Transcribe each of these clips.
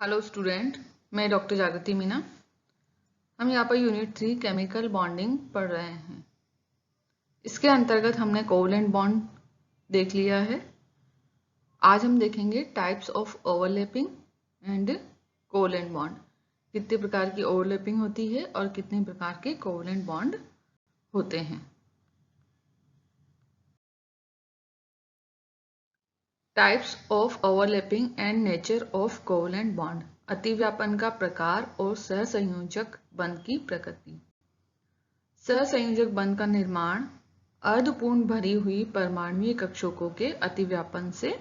Hello student, मैं doctor जागृति मीना। हम यहाँ पर यूनिट 3 केमिकल बॉन्डिंग पढ़ रहे हैं। इसके अंतर्गत हमने कोवलेंट बॉन्ड देख लिया है। आज हम देखेंगे types of overlapping and covalent bond. कितने प्रकार की ओवरलैपिंग होती है और कितने प्रकार के कोवलेंट बॉन्ड होते हैं। Types of overlapping and nature of covalent bond. अतिव्यापन का प्रकार और सहसंयोजक बंध की प्रकृति। सहसंयोजक बंध का निर्माण अर्धपूर्ण भरी हुई परमाणुीय कक्षकों के अतिव्यापन से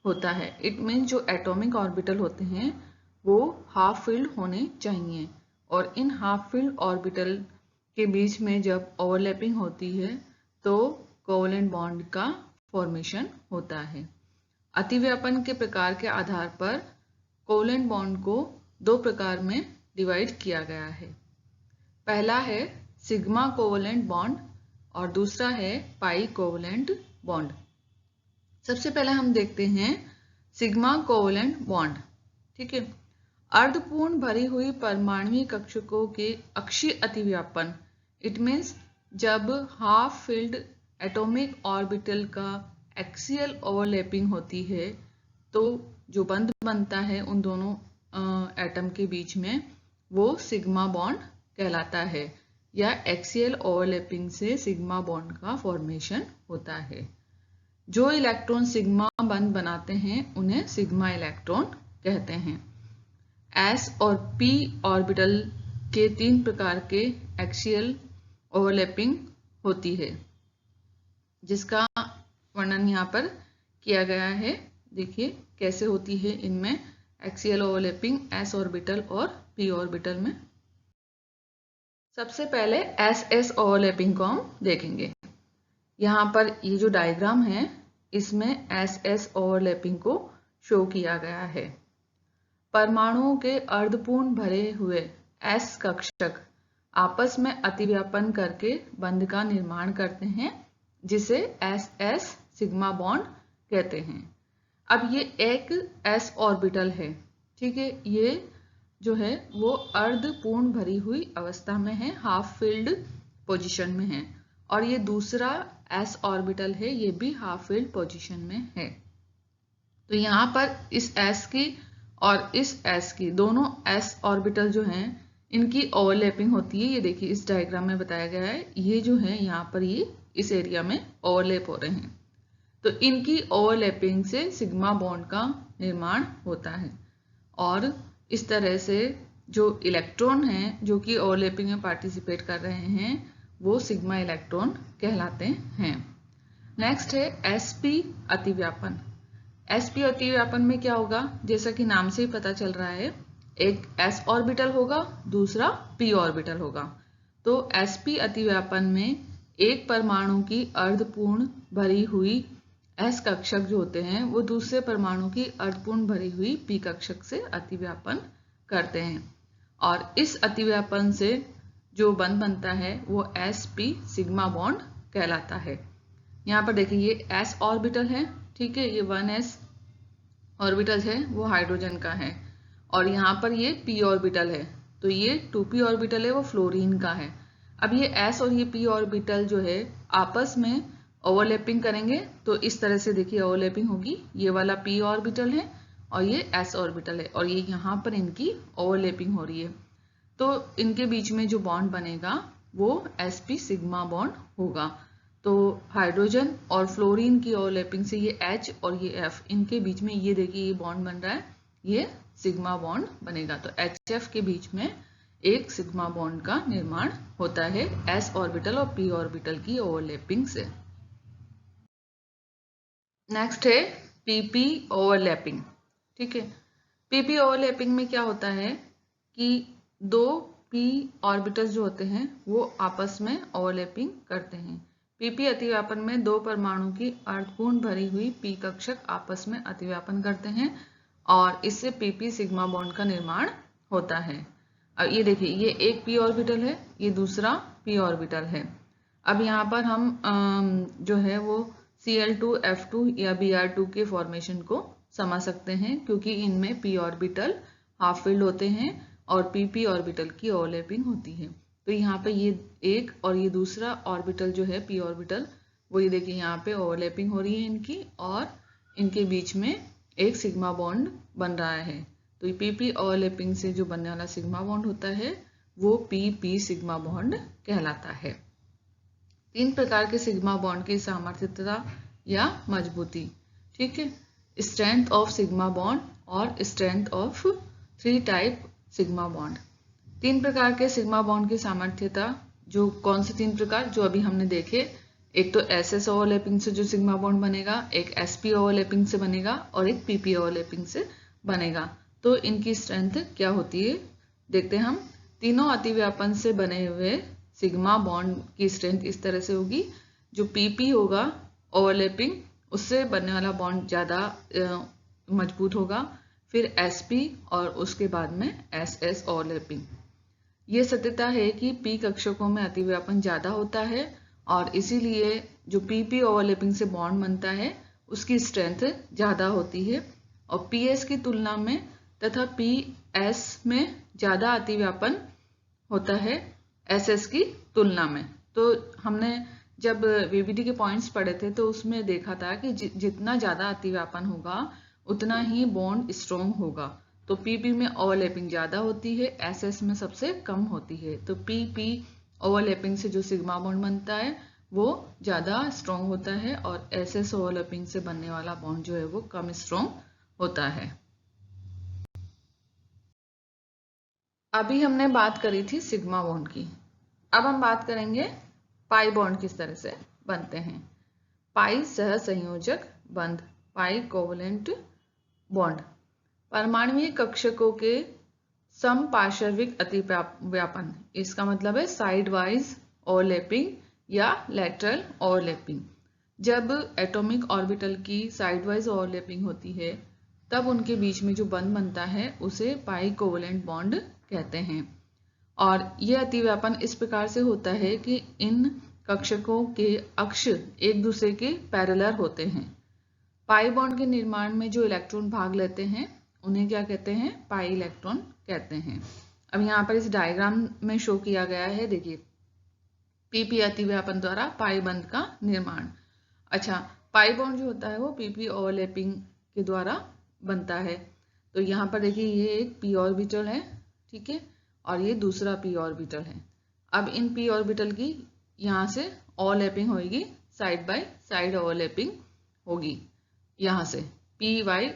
होता है। इट मीन जो एटॉमिक ऑर्बिटल होते हैं वो हाफ फिल्ड होने चाहिए और इन हाफ फिल्ड ऑर्बिटल के बीच में जब ओवरलैपिंग होती है तो कोवलेंट बॉन्ड का फॉर्मेशन होता है। अतिव्यापन के प्रकार के आधार पर कोवलेंट बॉन्ड को दो प्रकार में डिवाइड किया गया है। पहला है सिग्मा कोवलेंट बॉन्ड और दूसरा है पाई कोवलेंट बॉन्ड। सबसे पहले हम देखते हैं सिग्मा कोवलेंट बॉन्ड। ठीक है, अर्धपूर्ण भरी हुई परमाणुीय कक्षकों के अक्षीय अतिव्यापन। इट मीन्स जब हाफ फिल्ड एटॉमिक ऑर्बिटल का एक्सियल ओवरलैपिंग होती है तो जो बंध बनता है उन दोनों एटम के बीच में वो सिग्मा बॉन्ड कहलाता है, या एक्सियल ओवरलैपिंग से सिग्मा बॉन्ड का फॉर्मेशन होता है। जो इलेक्ट्रॉन सिग्मा बंध बनाते हैं उन्हें सिग्मा इलेक्ट्रॉन कहते हैं। एस और पी ऑर्बिटल के तीन प्रकार के एक्सियल ओवरलैपिंग होती है जिसका वर्णन यहाँ पर किया गया है। देखिए कैसे होती है इनमें एक्सियल ओवरलैपिंग एस ऑर्बिटल और पी ऑर्बिटल में। सबसे पहले एस एस ओवरलैपिंग को हम देखेंगे। यहाँ पर ये जो डायग्राम है इसमें एस एस ओवरलैपिंग को शो किया गया है। परमाणुओं के अर्धपूर्ण भरे हुए एस कक्षक आपस में अतिव्यापन करके बंध का निर्माण करते हैं जिसे एस एस सिग्मा बॉन्ड कहते हैं। अब ये एक एस ऑर्बिटल है। ठीक है, ये जो है वो अर्धपूर्ण भरी हुई अवस्था में है, हाफ फिल्ड पोजीशन में है, और ये दूसरा एस ऑर्बिटल है, ये भी हाफ फिल्ड पोजीशन में है। तो यहाँ पर इस एस की और इस एस की दोनों एस ऑर्बिटल जो हैं इनकी ओवरलैपिंग होती है। ये देखिए इस डायग्राम में बताया गया है, ये जो है यहाँ पर ये इस एरिया में ओवरलैप हो रहे हैं, तो इनकी ओवरलैपिंग से सिग्मा बॉन्ड का निर्माण होता है। और इस तरह से जो इलेक्ट्रॉन हैं जो कि ओवरलैपिंग में पार्टिसिपेट कर रहे हैं वो सिग्मा इलेक्ट्रॉन कहलाते हैं। नेक्स्ट है एसपी अतिव्यापन। एसपी अतिव्यापन में क्या होगा, जैसा कि नाम से ही पता चल रहा है, एक एस ऑर्बिटल होगा, दूसरा पी ऑर्बिटल होगा। तो एसपी अतिव्यापन में एक परमाणु की अर्धपूर्ण भरी हुई एस कक्षक जो होते हैं वो दूसरे परमाणु की अर्धपूर्ण भरी हुई पी कक्षक से अतिव्यापन करते हैं, और इस अतिव्यापन से जो बंध बनता है वो एस पी सिग्मा बॉन्ड कहलाता है। यहाँ पर देखिए ये एस ऑर्बिटल है, ठीक है, ये 1s ऑर्बिटल है वो हाइड्रोजन का है, और यहाँ पर ये p ऑर्बिटल है, तो ये 2p ऑर्बिटल है वो फ्लोरीन का है। अब ये s और ये p ऑर्बिटल जो है आपस में ओवरलैपिंग करेंगे तो इस तरह से देखिए ओवरलैपिंग होगी। ये वाला p ऑर्बिटल है और ये s ऑर्बिटल है, और ये यहाँ पर इनकी ओवरलैपिंग हो रही है, तो इनके बीच में जो बॉन्ड बनेगा वो sp सिग्मा बॉन्ड होगा। तो हाइड्रोजन और फ्लोरीन की ओवरलैपिंग से ये H और ये F, इनके बीच में ये देखिए ये बॉन्ड बन रहा है, ये सिग्मा बॉन्ड बनेगा। तो HF के बीच में एक सिग्मा बॉन्ड का निर्माण होता है S ऑर्बिटल और P ऑर्बिटल की ओवरलैपिंग से। नेक्स्ट है PP ओवरलैपिंग। ठीक है, PP ओवरलैपिंग में क्या होता है कि दो P ऑर्बिटल्स जो होते हैं वो आपस में ओवरलैपिंग करते हैं। PP अतिव्यापन में दो परमाणु की अर्धपूर्ण भरी हुई P कक्षक आपस में अतिव्यापन करते हैं और इससे PP सिग्मा बॉन्ड का निर्माण होता है। अब ये देखिए ये एक P ऑर्बिटल है, ये दूसरा P ऑर्बिटल है। अब यहाँ पर हम जो है वो Cl2F2 या Br2 के फॉर्मेशन को समझ सकते हैं, क्योंकि इनमें P ऑर्बिटल हाफ फिल्ड होते हैं और pp ऑर्बिटल की ओवरलैपिंग होती है। तो यहाँ पे ये एक और ये दूसरा ऑर्बिटल जो है p ऑर्बिटल, वो ये देखिए यहाँ पे ओवरलैपिंग हो रही है इनकी और इनके बीच में एक सिग्मा बॉन्ड बन रहा है। तो ये pp ओवरलैपिंग से जो बनने वाला सिग्मा बॉन्ड होता है वो pp सिग्मा बॉन्ड कहलाता है। 3 प्रकार के सिग्मा बॉन्ड की सामर्थ्यता या मजबूती, ठीक है, स्ट्रेंथ ऑफ सिग्मा बॉन्ड और strength of 3 type sigma bond. 3 प्रकार के सिग्मा बॉन्ड की सामर्थ्यता, जो कौन से 3 प्रकार जो अभी हमने देखे, एक तो SS ओवरलैपिंग से जो सिग्मा बॉन्ड बनेगा, एक SP ओवरलैपिंग से बनेगा और एक PP ओवरलैपिंग से बनेगा। तो इनकी स्ट्रेंथ क्या होती है देखते हैं हम। तीनों अतिव्यापन से बने हुए सिग्मा बॉन्ड की स्ट्रेंथ इस तरह से होगी, जो PP होगा ओवरलैपिंग, उससे बनने वाला बॉन्ड ज़्यादा मजबूत होगा, फिर SP और उसके बाद में SS ओवरलैपिंग। ये सत्यता है कि P कक्षकों में अतिव्यापन ज़्यादा होता है और इसीलिए जो PP ओवरलैपिंग से बॉन्ड बनता है उसकी स्ट्रेंथ ज़्यादा होती है और PS की तुलना में तथा PS में ज़्यादा अतिव्यापन होता है SS की तुलना में। तो हमने जब VBD के पॉइंट्स पढ़े थे तो उसमें देखा था कि जितना ज़्यादा अतिव्यापन होगा उतना ही बॉन्ड स्ट्रॉन्ग होगा। तो PP में ओवरलैपिंग ज़्यादा होती है, SS में सबसे कम होती है। तो PP ओवरलैपिंग से जो सिग्मा बॉन्ड बनता है वो ज़्यादा स्ट्रॉन्ग होता है और SS ओवरलैपिंग से बनने वाला बॉन्ड जो है वो कम स्ट्रॉन्ग होता है। अभी हमने बात करी थी सिग्मा बॉन्ड की, अब हम बात करेंगे पाई बॉन्ड किस तरह से बनते हैं। पाई सह संयोजक बंध, पाई कोवलेंट बॉन्ड, परमाणुीय कक्षकों के समपार्श्विक अतिव्यापन, इसका मतलब है साइड वाइज ओवरलैपिंग या लैटरल ओवरलैपिंग। जब एटॉमिक ऑर्बिटल की साइड वाइज ओवरलैपिंग होती है तब उनके बीच में जो बंध बनता है उसे पाई कोवलेंट बॉन्ड कहते हैं। और यह अतिव्यापन इस प्रकार से होता है कि इन कक्षकों के अक्ष एक दूसरे के पैरेलल होते हैं। पाई बॉन्ड के निर्माण में जो इलेक्ट्रॉन भाग लेते हैं उन्हें क्या कहते हैं, पाई इलेक्ट्रॉन कहते हैं। अब यहाँ पर इस डायग्राम में शो किया गया है, देखिए PP अतिव्यापन द्वारा पाई बंध का निर्माण। अच्छा, पाई बॉन्ड जो होता है वो PP ओवरलैपिंग के द्वारा बनता है। तो यहाँ पर देखिए ये एक p ऑर्बिटल है, ठीक है, और ये दूसरा p ऑर्बिटल है। अब इन p ऑर्बिटल की यहाँ से ओवरलैपिंग होगी, साइड बाय साइड ओवरलैपिंग होगी, यहाँ से py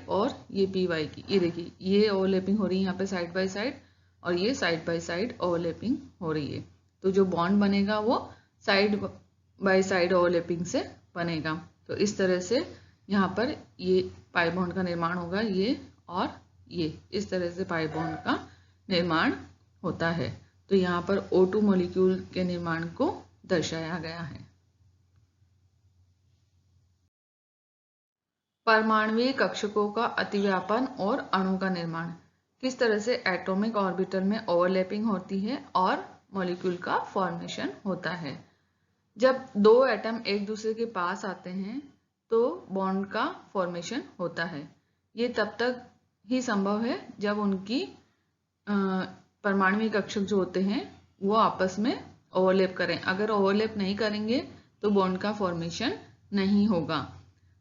और ये py की, ये देखिए ये ओवरलैपिंग हो रही है यहाँ पे साइड बाय साइड और ये साइड बाय साइड ओवरलैपिंग हो रही है। तो जो बॉन्ड बनेगा वो साइड बाय साइड ओवरलैपिंग से बनेगा। तो इस तरह से यहाँ पर ये पाई बॉन्ड का निर्माण होगा, ये और ये इस तरह से पाई बॉन्ड का निर्माण होता है। तो यहाँ पर O2 मॉलिक्यूल के निर्माण को दर्शाया गया है। परमाणुीय कक्षकों का अतिव्यापन और अणु का निर्माण, किस तरह से एटॉमिक ऑर्बिटल में ओवरलैपिंग होती है और मॉलिक्यूल का फॉर्मेशन होता है। जब दो एटम एक दूसरे के पास आते हैं तो बॉन्ड का फॉर्मेशन होता है। ये तब तक ही संभव है जब उनकी परमाणुीय कक्षक जो होते हैं वो आपस में ओवरलैप करें। अगर ओवरलैप नहीं करेंगे तो बॉन्ड का फॉर्मेशन नहीं होगा।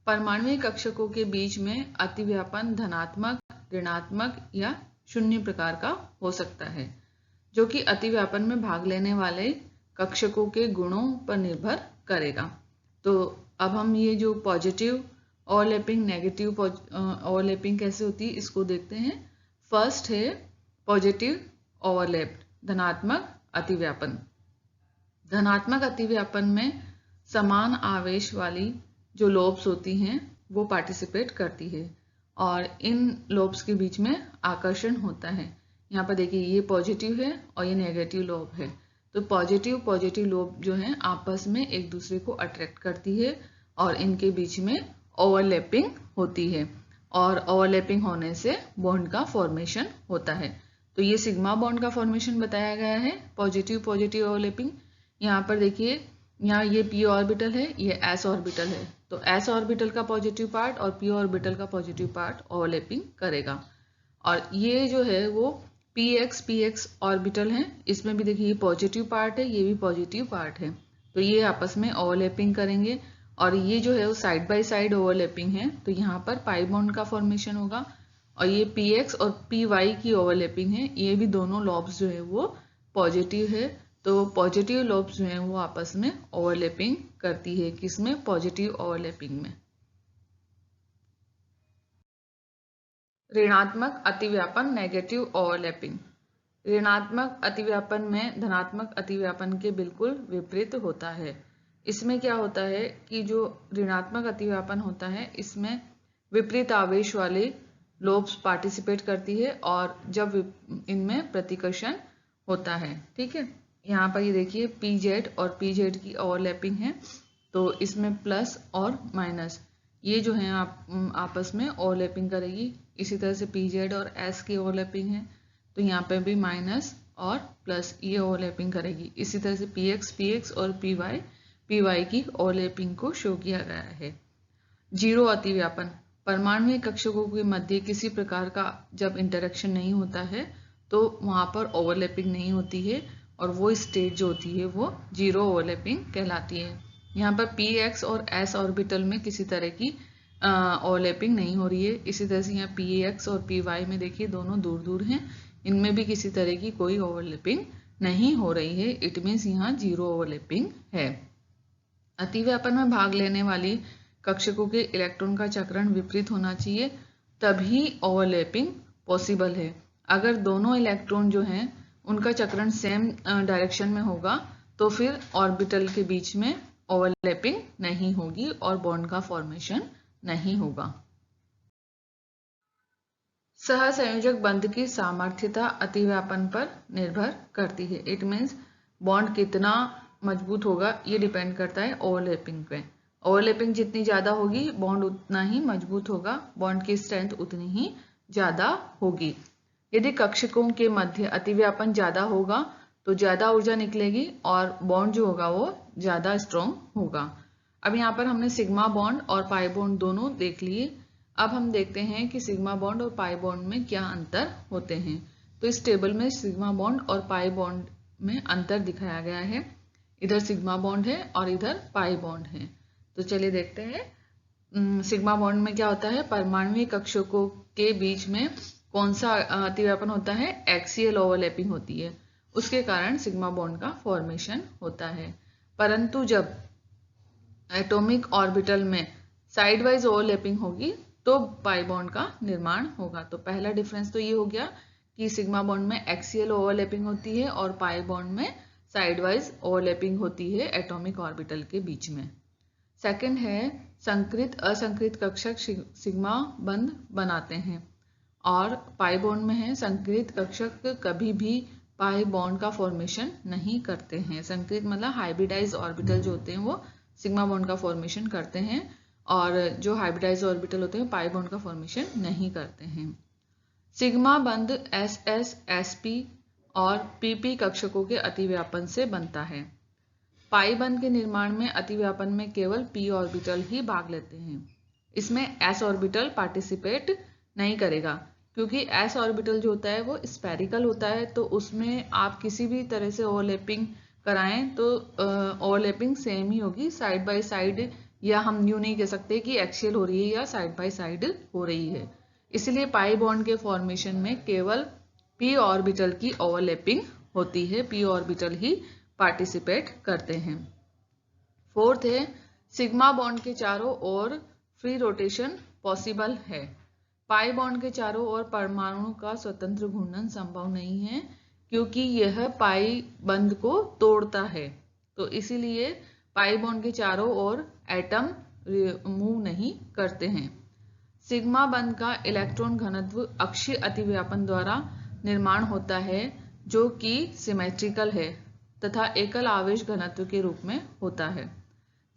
परमाणुीय कक्षकों के बीच में अतिव्यापन धनात्मक, ऋणात्मक या शून्य प्रकार का हो सकता है, जो कि अतिव्यापन में भाग लेने वाले कक्षकों के गुणों पर निर्भर करेगा। तो अब हम ये जो पॉजिटिव ओवरलैपिंग, नेगेटिव ओवरलैपिंग कैसे होती है इसको देखते हैं। फर्स्ट है पॉजिटिव ओवरलैप, धनात्मक अतिव्यापन। धनात्मक अतिव्यापन में समान आवेश वाली जो लोब्स होती हैं वो पार्टिसिपेट करती है और इन लोब्स के बीच में आकर्षण होता है। यहाँ पर देखिए ये पॉजिटिव है और ये नेगेटिव लोब है। तो पॉजिटिव लोब जो है आपस में एक दूसरे को अट्रैक्ट करती है और इनके बीच में ओवरलैपिंग होती है और ओवरलैपिंग होने से बॉन्ड का फॉर्मेशन होता है। तो ये सिग्मा बॉन्ड का फॉर्मेशन बताया गया है, पॉजिटिव ओवरलैपिंग। यहाँ पर देखिए यहाँ ये p ऑर्बिटल है, ये s ऑर्बिटल है। तो s ऑर्बिटल का पॉजिटिव पार्ट और p ऑर्बिटल का पॉजिटिव पार्ट ओवरलैपिंग करेगा और ये जो है वो px ऑर्बिटल है, इसमें भी देखिए ये पॉजिटिव पार्ट है, ये भी पॉजिटिव पार्ट है, तो ये आपस में ओवरलैपिंग करेंगे। और ये जो है वो साइड बाय साइड ओवरलैपिंग है, तो यहाँ पर पाई बॉन्ड का फॉर्मेशन होगा। और ये px और py की ओवरलैपिंग है, ये भी दोनों लॉब्स जो है वो पॉजिटिव है, तो पॉजिटिव लॉब्स जो है वो आपस में ओवरलैपिंग करती है, किसमें, पॉजिटिव ओवरलैपिंग में। ऋणात्मक अतिव्यापन, नेगेटिव ओवरलैपिंग। ऋणात्मक अतिव्यापन में धनात्मक अतिव्यापन के बिल्कुल विपरीत होता है। इसमें क्या होता है कि जो ऋणात्मक अतिव्यापन होता है इसमें विपरीत आवेश वाले लोब्स पार्टिसिपेट करती है और जब इनमें प्रतिकर्षण होता है, ठीक है। यहाँ पर ये देखिए pz और pz की ओवरलैपिंग है, तो इसमें प्लस और माइनस ये जो है आपस में ओवरलैपिंग करेगी। इसी तरह से pz और s की ओवरलैपिंग है, तो यहाँ पे भी माइनस और प्लस ये ओवरलैपिंग करेगी। इसी तरह से px और py की ओवरलैपिंग को शो किया गया है। जीरो अतिव्यापन, परमाणुीय कक्षकों के मध्य किसी प्रकार का जब इंटरेक्शन नहीं होता है तो वहां पर ओवरलैपिंग नहीं होती है, और वो स्टेट जो होती है वो जीरो ओवरलैपिंग कहलाती है। यहाँ पर px और s ऑर्बिटल में किसी तरह की ओवरलैपिंग नहीं हो रही है। इसी तरह से यहाँ px और py में देखिए दोनों दूर दूर हैं, इनमें भी किसी तरह की कोई ओवरलैपिंग नहीं हो रही है, इट मीन्स यहाँ जीरो ओवरलैपिंग है। अतिव्यापन में भाग लेने वाली कक्षकों के इलेक्ट्रॉन का चक्रण विपरीत होना चाहिए, तभी ओवरलैपिंग पॉसिबल है। अगर दोनों इलेक्ट्रॉन जो हैं उनका चक्रण सेम डायरेक्शन में होगा तो फिर ऑर्बिटल के बीच में ओवरलैपिंग नहीं होगी और बॉन्ड का फॉर्मेशन नहीं होगा। सहसंयोजक बंध की सामर्थ्यता अतिव्यापन पर निर्भर करती है। इट मीन्स बॉन्ड कितना मजबूत होगा ये डिपेंड करता है ओवरलैपिंग पे। ओवरलैपिंग जितनी ज्यादा होगी बॉन्ड उतना ही मजबूत होगा, बॉन्ड की स्ट्रेंथ उतनी ही ज्यादा होगी। यदि कक्षकों के मध्य अतिव्यापन ज्यादा होगा तो ज्यादा ऊर्जा निकलेगी और बॉन्ड जो होगा वो ज्यादा स्ट्रॉन्ग होगा। अब यहाँ पर हमने सिग्मा बॉन्ड और पाई बॉन्ड दोनों देख लिए। अब हम देखते हैं कि सिग्मा बॉन्ड और पाई बॉन्ड में क्या अंतर होते हैं। तो इस टेबल में सिग्मा बॉन्ड और पाई बॉन्ड में अंतर दिखाया गया है। इधर सिग्मा बॉन्ड है और इधर पाई बॉन्ड है। तो चलिए देखते हैं सिग्मा बॉन्ड में क्या होता है। परमाणुीय कक्षकों के बीच में कौन सा अतिव्यापन होता है, एक्सियल ओवरलैपिंग होती है, उसके कारण सिग्मा बॉन्ड का फॉर्मेशन होता है। परंतु जब एटॉमिक ऑर्बिटल में साइड वाइज ओवरलैपिंग होगी तो पाई बॉन्ड का निर्माण होगा। तो पहला डिफरेंस तो ये हो गया कि सिग्मा बॉन्ड में एक्सियल ओवरलैपिंग होती है और पाई बॉन्ड में साइड वाइज ओवरलैपिंग होती है एटॉमिक ऑर्बिटल के बीच में। सेकंड है संकृत असंकृत कक्षक सिग्मा बंध बनाते हैं और पाई बॉन्ड में है संकृत कक्षक कभी भी पाई बॉन्ड का फॉर्मेशन नहीं करते हैं। संकृत मतलब हाइब्रिडाइज ऑर्बिटल जो होते हैं वो सिग्मा बॉन्ड का फॉर्मेशन करते हैं और जो हाइब्रिडाइज ऑर्बिटल होते हैं पाई बॉन्ड का फॉर्मेशन नहीं करते हैं। सिग्मा बंध SS, SP और PP कक्षकों के अतिव्यापन से बनता है। पाई बंध के निर्माण में अतिव्यापन में केवल p ऑर्बिटल ही भाग लेते हैं। इसमें s ऑर्बिटल पार्टिसिपेट नहीं करेगा क्योंकि s ऑर्बिटल जो होता है वो स्फेरिकल होता है, तो उसमें आप किसी भी तरह से ओवरलैपिंग कराएं तो ओवरलैपिंग सेम ही होगी, साइड बाय साइड, या हम यूं नहीं कह सकते कि एक्सियल हो रही है या साइड बाय साइड हो रही है। इसलिए पाई बॉन्ड के फॉर्मेशन में केवल p ऑर्बिटल की ओवरलैपिंग होती है, p ऑर्बिटल ही पार्टिसिपेट करते हैं। फोर्थ है सिग्मा बॉन्ड के चारों ओर फ्री रोटेशन पॉसिबल है। पाई बॉन्ड के चारों ओर परमाणु का स्वतंत्र घूर्णन संभव नहीं है क्योंकि यह पाई बंध को तोड़ता है, तो इसीलिए पाई बॉन्ड के चारों ओर एटम मूव नहीं करते हैं। सिग्मा बंध का इलेक्ट्रॉन घनत्व अक्षीय अतिव्यापन द्वारा निर्माण होता है जो कि सिमेट्रिकल है तथा एकल आवेश घनत्व के रूप में होता है,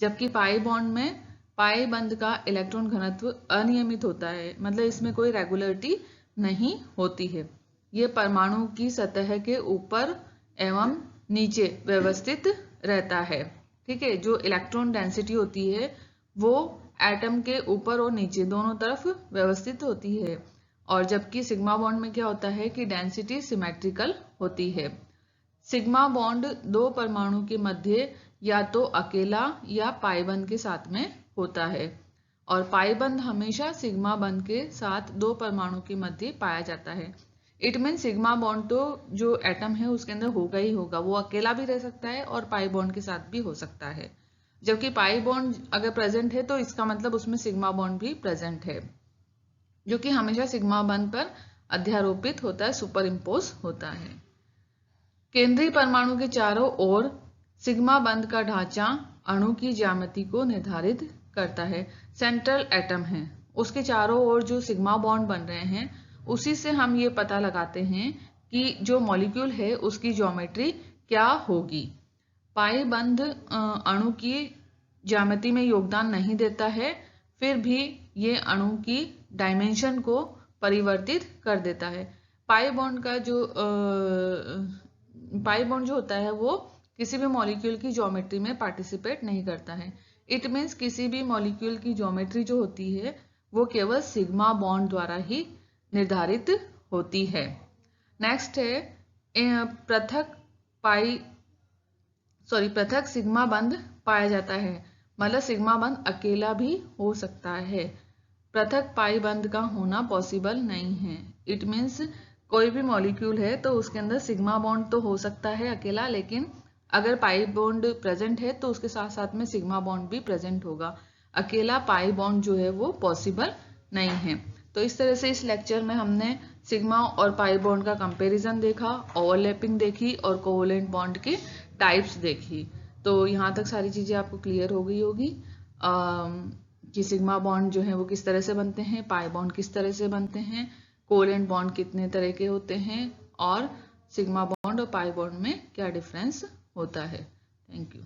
जबकि पाई बॉन्ड में पाई बंध का इलेक्ट्रॉन घनत्व अनियमित होता है, मतलब इसमें कोई रेगुलरिटी नहीं होती है। यह परमाणु की सतह के ऊपर एवं नीचे व्यवस्थित रहता है, ठीक है। जो इलेक्ट्रॉन डेंसिटी होती है वो एटम के ऊपर और नीचे दोनों तरफ व्यवस्थित होती है और जबकि सिग्मा बॉन्ड में क्या होता है कि डेंसिटी सिमेट्रिकल होती है। सिग्मा बॉन्ड दो परमाणु के मध्य या तो अकेला या पाई बंध के साथ में होता है, और पाई बंध हमेशा सिग्मा बंध के साथ दो परमाणु के मध्य पाया जाता है। इट मीन सिग्मा बॉन्ड तो जो एटम है उसके अंदर होगा ही होगा, वो अकेला भी रह सकता है और पाई बॉन्ड के साथ भी हो सकता है। जबकि पाई बॉन्ड अगर प्रेजेंट है तो इसका मतलब उसमें सिग्मा बॉन्ड भी प्रेजेंट है, जो कि हमेशा सिग्मा बंध पर अध्यारोपित होता है, सुपर इम्पोज होता है। केंद्रीय परमाणु के चारों ओर सिग्मा बंध का ढांचा अणु की ज्यामिति को निर्धारित करता है। सेंट्रल एटम है, उसके चारों ओर जो सिग्मा बॉन्ड बन रहे हैं उसी से हम ये पता लगाते हैं कि जो मॉलिक्यूल है उसकी ज्योमेट्री क्या होगी। पाई बंध अणु की ज्यामिति में योगदान नहीं देता है, फिर भी ये अणु की डायमेंशन को परिवर्तित कर देता है। पाई बॉन्ड जो होता है वो किसी भी मॉलिक्यूल की ज्योमेट्री में पार्टिसिपेट नहीं करता है। इट मीन्स किसी भी मॉलिक्यूल की ज्योमेट्री जो होती है वो केवल सिग्मा बॉन्ड द्वारा ही निर्धारित होती है। नेक्स्ट है पृथक सिग्मा बंध पाया जाता है, मतलब सिग्मा बंध अकेला भी हो सकता है, पृथक पाई बंध का होना पॉसिबल नहीं है। इट मीन्स कोई भी मॉलिक्यूल है तो उसके अंदर सिग्मा बॉन्ड तो हो सकता है अकेला, लेकिन अगर पाई बॉन्ड प्रेजेंट है तो उसके साथ साथ में सिग्मा बॉन्ड भी प्रेजेंट होगा। अकेला पाई बॉन्ड जो है वो पॉसिबल नहीं है। तो इस तरह से इस लेक्चर में हमने सिग्मा और पाई बॉन्ड का कंपैरिजन देखा, ओवरलैपिंग देखी और कोवलेंट बॉन्ड की टाइप्स देखी। तो यहाँ तक सारी चीजें आपको क्लियर हो गई होगी कि सिग्मा बॉन्ड जो है वो किस तरह से बनते हैं, पाई बॉन्ड किस तरह से बनते हैं, कोवलेंट बॉन्ड कितने तरह के होते हैं और सिग्मा बॉन्ड और पाई बॉन्ड में क्या डिफरेंस होता है। Thank you.